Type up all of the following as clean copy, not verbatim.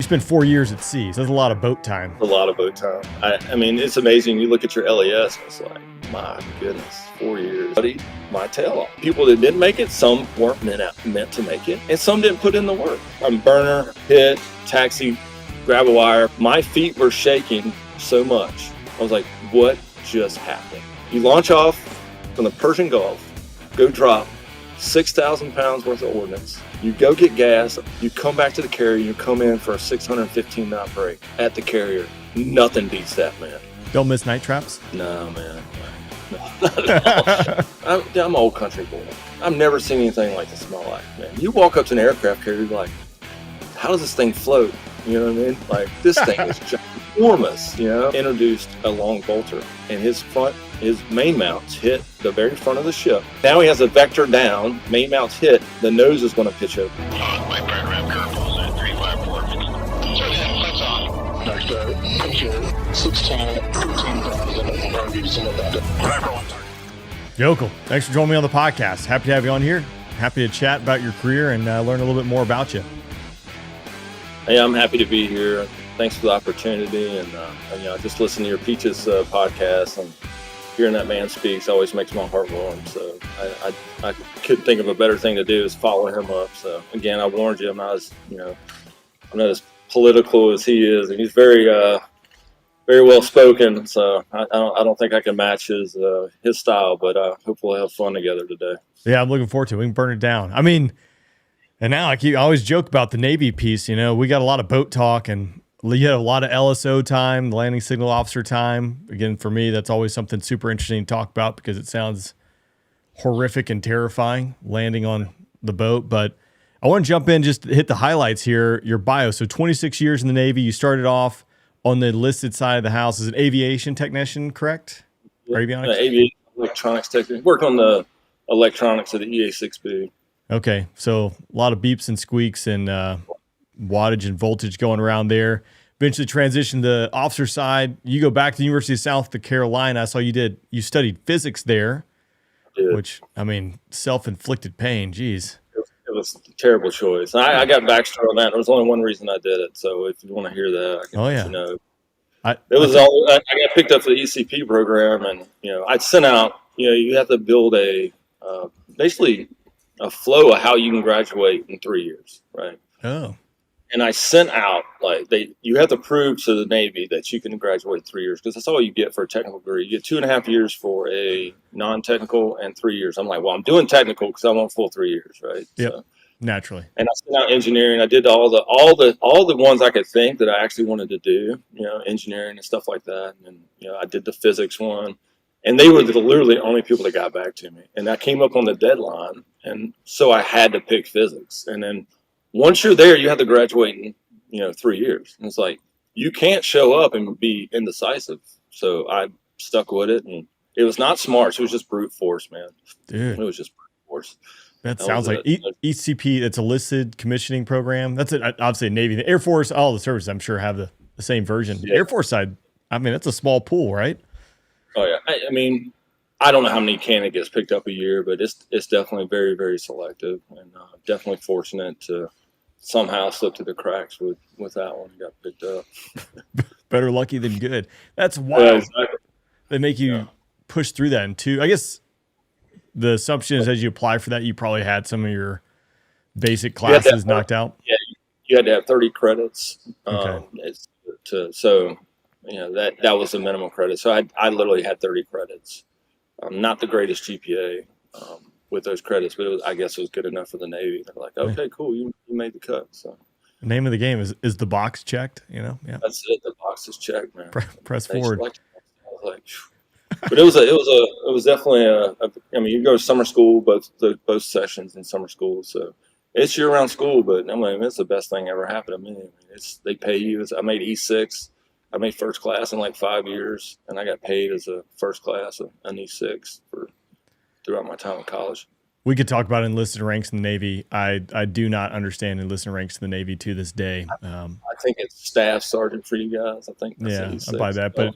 spent 4 years at sea, so that's a lot of boat time. A lot of boat time. I mean, it's amazing. You look at your LAS, and it's like, my goodness, 4 years. Buddy, my tail off. People that didn't make it, some weren't meant to make it, and some didn't put in the work. I'm burner, hit, taxi, grab a wire. My feet were shaking so much. I was like, what just happened? You launch off from the Persian Gulf, go drop 6,000 pounds worth of ordnance. You go get gas, you come back to the carrier, you come in for a 615 knot break at the carrier. Nothing beats that, man. Don't miss night traps? No, man. No, I'm an old country boy. I've never seen anything like this in my life, man. You walk up to an aircraft carrier, you're like, how does this thing float? You know what I mean? Like, this thing is ginormous, you know? Introduced a long bolter, and his main mounts hit the very front of the ship. Now he has a vector down, main mounts hit, the nose is going to pitch open. My program curveball at 354. That's on. Next picture 16, 15,000. Yokel, thanks for joining me on the podcast. Happy to have you on here. Happy to chat about your career and learn a little bit more about you. Hey, I'm happy to be here. Thanks for the opportunity, and just listen to your Peaches podcast, and hearing that man speaks always makes my heart warm. So I couldn't think of a better thing to do is follow him up. So again, I warned you, I'm not as political as he is, and he's very well spoken. So I don't think I can match his style, but hopefully we'll have fun together today. Yeah, I'm looking forward to it. We can burn it down. I mean, and now I always joke about the Navy piece. You know, we got a lot of boat talk, and you had a lot of LSO time, landing signal officer time. Again, for me, that's always something super interesting to talk about because it sounds horrific and terrifying landing on the boat. But I want to jump in, just hit the highlights here. Your bio. So 26 years in the Navy. You started off on the enlisted side of the house as an aviation technician, correct? Yeah, avionics? Aviation electronics technician. Work on the electronics of the EA6B. Okay, so a lot of beeps and squeaks and wattage and voltage going around there. Eventually transitioned to the officer side. You go back to the University of South Carolina. I saw you studied physics there, which, I mean, self-inflicted pain. Geez. It was a terrible choice. I got backstory on that. There was only one reason I did it. So if you want to hear that, I can let you know. I got picked up for the ECP program, and I'd sent out. You have to build basically a flow of how you can graduate in 3 years, right? Oh. And I sent out, you have to prove to the Navy that you can graduate in 3 years, because that's all you get for a technical degree. You get 2.5 years for a non-technical and 3 years. I'm like, well, I'm doing technical because I want full 3 years, right? Yep. So, naturally. And I sent out engineering. I did all the ones I could think that I actually wanted to do, engineering and stuff like that. And I did the physics one. And they were literally the only people that got back to me. And I came up on the deadline, and so I had to pick physics. And then once you're there, you have to graduate in 3 years. And it's like, you can't show up and be indecisive. So I stuck with it, and it was not smart. It was just brute force, man. Dude, it was just brute force. That sounds like ECP. It's a listed commissioning program. That's it. Obviously, Navy, the Air Force, all the services, I'm sure, have the same version. Yeah. Air Force side, I mean, that's a small pool, right? Oh yeah, I mean, I don't know how many candidates gets picked up a year, but it's definitely very, very selective, and definitely fortunate to somehow slip through the cracks with that one. Got picked up. Better lucky than good. That's wild. Yeah, exactly. They make you push through that. And two, I guess the assumption is as you apply for that, you probably had some of your basic classes knocked out. Yeah, you had to have 30 credits. Okay. That was the minimum credit. So I literally had 30 credits. Not the greatest GPA with those credits, but I guess it was good enough for the Navy. They're like, okay, cool, you made the cut. So the name of the game is the box checked. Yeah, that's it. The box is checked, man. Press forward. But it was definitely I mean, you go to summer school, both sessions in summer school, so it's year-round school. But I mean, it's the best thing ever happened to me. I mean, they pay you. I made E6. I made first class in like 5 years, and I got paid as a first class, an E6 throughout my time in college. We could talk about enlisted ranks in the Navy. I do not understand enlisted ranks in the Navy to this day. I think it's staff sergeant for you guys. I think that's I buy that. But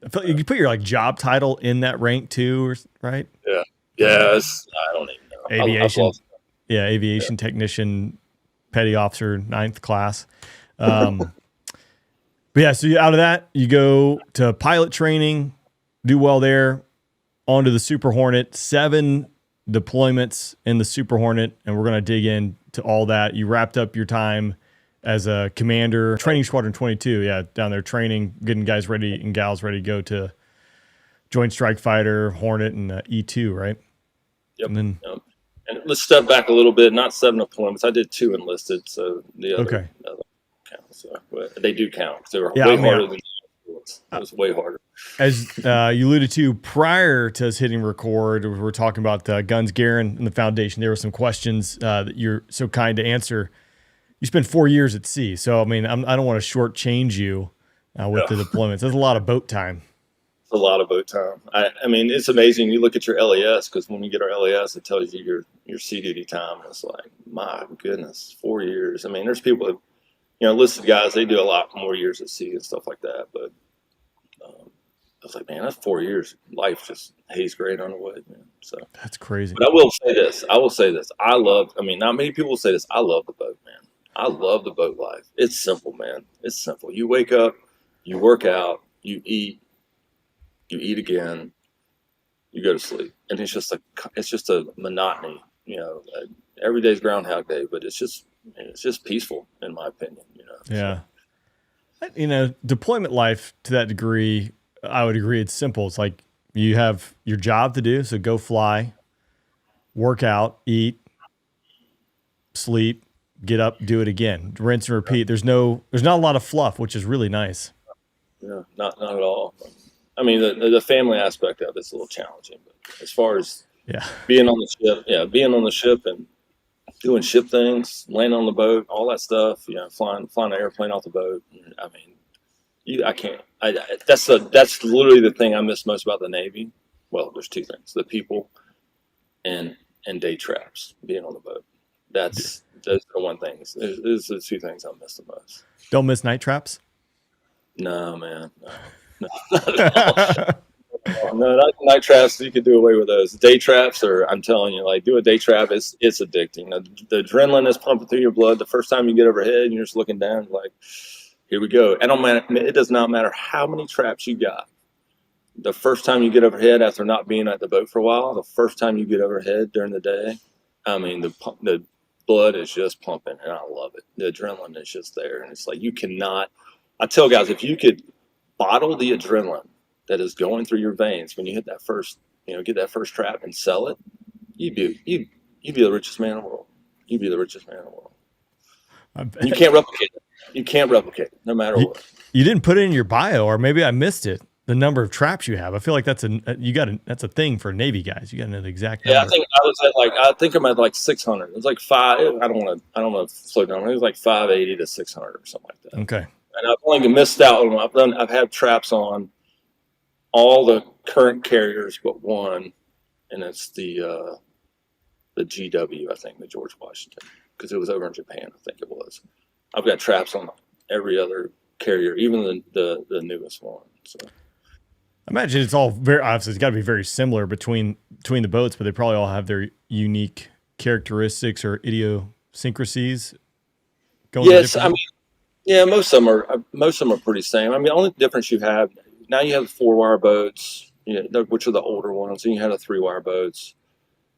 I feel like you put your job title in that rank too, right? Yeah. Yes. I don't even know. Aviation. Aviation technician, petty officer, 9th class. But yeah, so out of that, you go to pilot training, do well there, onto the Super Hornet, 7 deployments in the Super Hornet, and we're going to dig into all that. You wrapped up your time as a commander, training squadron 22, yeah, down there training, getting guys ready and gals ready to go to Joint Strike Fighter, Hornet, and E2, right? Yep. And then, and let's step back a little bit. Not 7 deployments. I did 2 enlisted, so the other count. So but they do count. They were way harder than it was way harder. As you alluded to prior to us hitting record, we were talking about Guns Garen and the Foundation. There were some questions that you're so kind to answer. You spent 4 years at sea, so I mean, I don't want to shortchange you with the deployments. That's a lot of boat time. It's a lot of boat time. I mean, it's amazing. You look at your LAS, because when we get our LAS, it tells you your sea duty time. It's like, my goodness, 4 years. I mean, there's people that, enlisted guys, they do a lot more years at sea and stuff like that. But I was like, man, that's 4 years. Life just haze great on the wood, man. So that's crazy. But I will say this. Not many people will say this. I love the boat, man. I love the boat life. It's simple, man. It's simple. You wake up, you work out, you eat again, you go to sleep, and it's just a monotony. Every day's Groundhog Day, but it's just peaceful, in my opinion. Yeah. So. Deployment life to that degree, I would agree. It's simple. It's like you have your job to do, so go fly, work out, eat, sleep, get up, do it again, rinse and repeat. There's not a lot of fluff, which is really nice. Yeah, not at all. I mean, the family aspect of it's a little challenging, but as far as being on the ship and doing ship things, landing on the boat, all that stuff, flying an airplane off the boat. I mean, I can't. That's literally the thing I miss most about the Navy. Well, there's 2 things: the people and day traps, being on the boat. Those are the one things. Those are the 2 things I miss the most. Don't miss night traps? No, man. No, not night traps. You could do away with those. Day traps I'm telling you, like, do a day trap. It's addicting. The adrenaline is pumping through your blood. The first time you get overhead, and you're just looking down, like, here we go. It does not matter how many traps you got. The first time you get overhead after not being at the boat for a while, the first time you get overhead during the day, I mean, the blood is just pumping, and I love it. The adrenaline is just there, and it's like you cannot. I tell guys, if you could bottle the adrenaline that is going through your veins when you hit that first, get that first trap and sell it, you'd be the richest man in the world. You'd be the richest man in the world. You can't replicate it. You can't replicate it, no matter what. You didn't put it in your bio, or maybe I missed it. The number of traps you have. I feel like that's a thing for Navy guys. You got to know the exact number. Yeah, I think I'm at like 600. It's like 5. I don't want to slow down. It was like 580 to 600 or something like that. Okay. And I've only missed out on. I've had traps on all the current carriers but one, and it's the GW, I think, the George Washington, because it was over in Japan. I think it was. I've got traps on every other carrier, even the newest one. So. I imagine it's all very obviously. It's got to be very similar between the boats, but they probably all have their unique characteristics or idiosyncrasies. Yes, I mean. Yeah, most of them are pretty same. I mean, the only difference you have now, you have 4-wire boats, which are the older ones, and you have the 3-wire boats,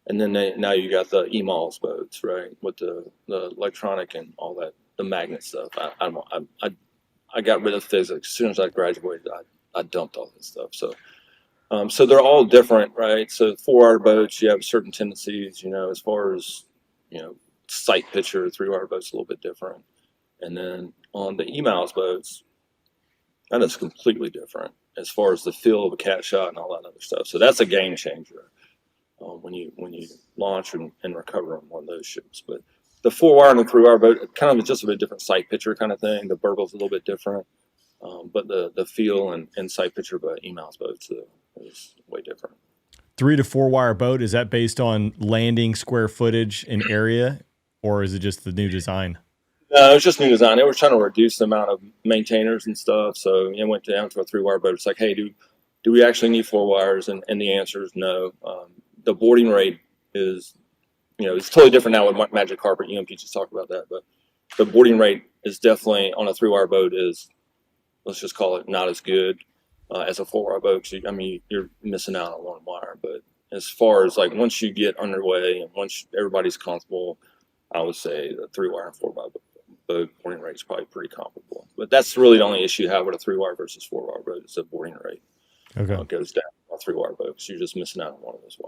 and then now you got the EMALS boats, right, with the electronic and all that, the magnet stuff. I got rid of physics as soon as I graduated. I dumped all this stuff. So they're all different, right? So 4-wire boats, you have certain tendencies, as far as sight picture. 3-wire boats a little bit different. And then on the EMALS boats, that is completely different as far as the feel of a cat shot and all that other stuff. So that's a game changer when you launch and recover on one of those ships. But the 4-wire and the 3-wire boat, kind of just a bit different sight picture kind of thing. The burgle's a little bit different, but the feel and sight picture of EMALS boats is way different. 3 to 4-wire boat, is that based on landing square footage and area, or is it just the new design? No, it was just new design. They were trying to reduce the amount of maintainers and stuff. So it went down to a 3-wire boat. It's like, hey, do we actually need 4 wires? And the answer is no. The boarding rate is, it's totally different now with Magic Carpet. UMP just talked about that. But the boarding rate is definitely on a 3-wire boat is, let's just call it, not as good as a 4-wire boat. I mean, you're missing out on 1 wire. But as far as like once you get underway and once everybody's comfortable, I would say the 3-wire and 4-wire boat boarding rate is probably pretty comparable. But that's really the only issue you have with a 3-wire versus 4-wire boat is the boarding rate. Okay. It goes down on a 3-wire boat because you're just missing out on one of those wires.